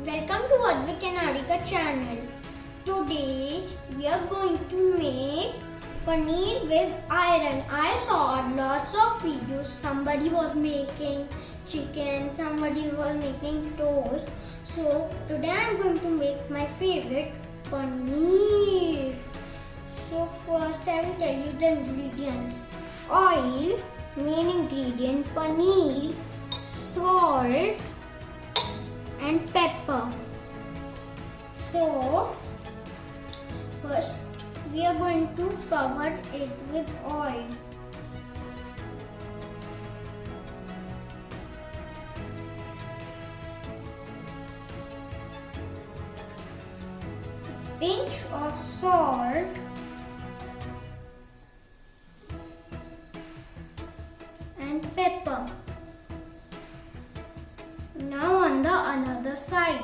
Welcome to Advik Aarika channel. Today we are going to make paneer with iron. I saw lots of videos. Somebody was making chicken, somebody was making toast. So today I am going to make my favorite paneer. So first I will tell you the ingredients. Oil, main ingredient, paneer, salt and pepper. So first we are going to cover it with oil. Pinch of salt and pepper. Now on the another side.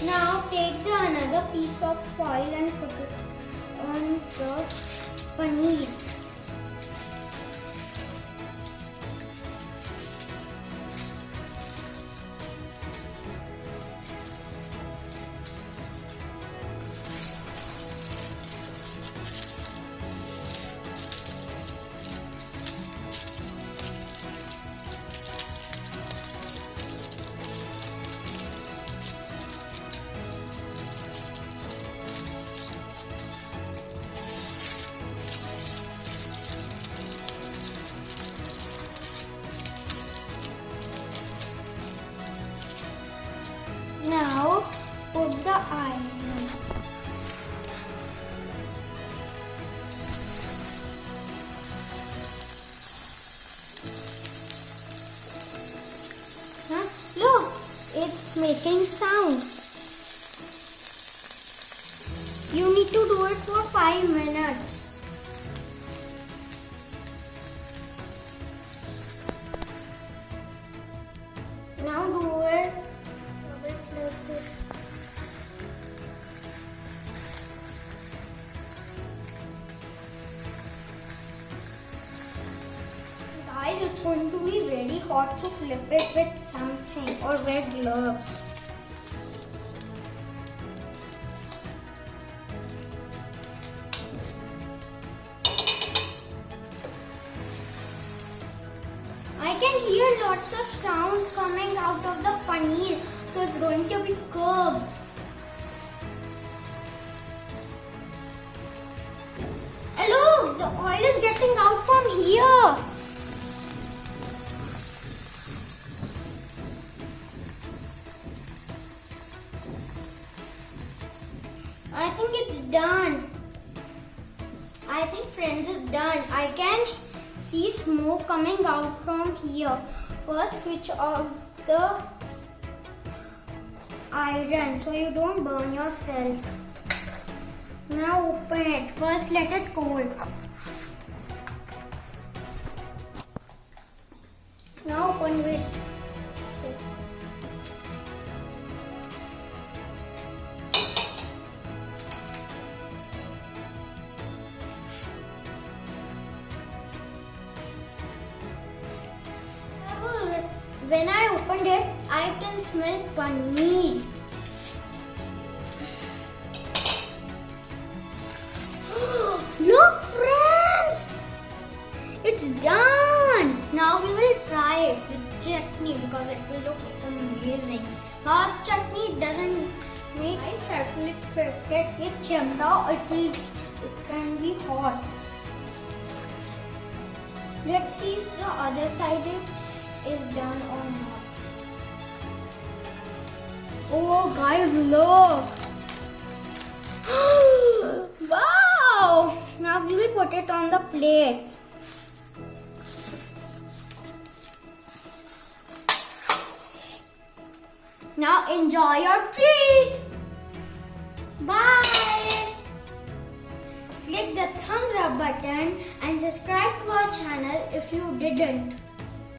Now take another piece of foil and put it on the paneer. Now put the iron. Look, it's making sound. You need to do it for 5 minutes. Now do it. Guys, it's going to be very hot, so flip it with something or wear gloves. I can hear lots of sounds coming out of the paneer, so it's going to be curved. Look, the oil is getting out from here. I think it's done. I think friends it's done. I can see smoke coming out from here. First switch off the iron so you don't burn yourself. Now open it. First let it cool. Now open with this. When I opened it, I can smell paneer. Look friends! It's done! Now we will try it with chutney because it will look amazing. Hot chutney doesn't make it carefully fitted with chimda. It can be hot. Let's see if the other side is done or not. Oh guys, look! Wow! Now we will put it on the plate. Now enjoy your treat. Bye. click the thumbs up button and subscribe to our channel if you didn't.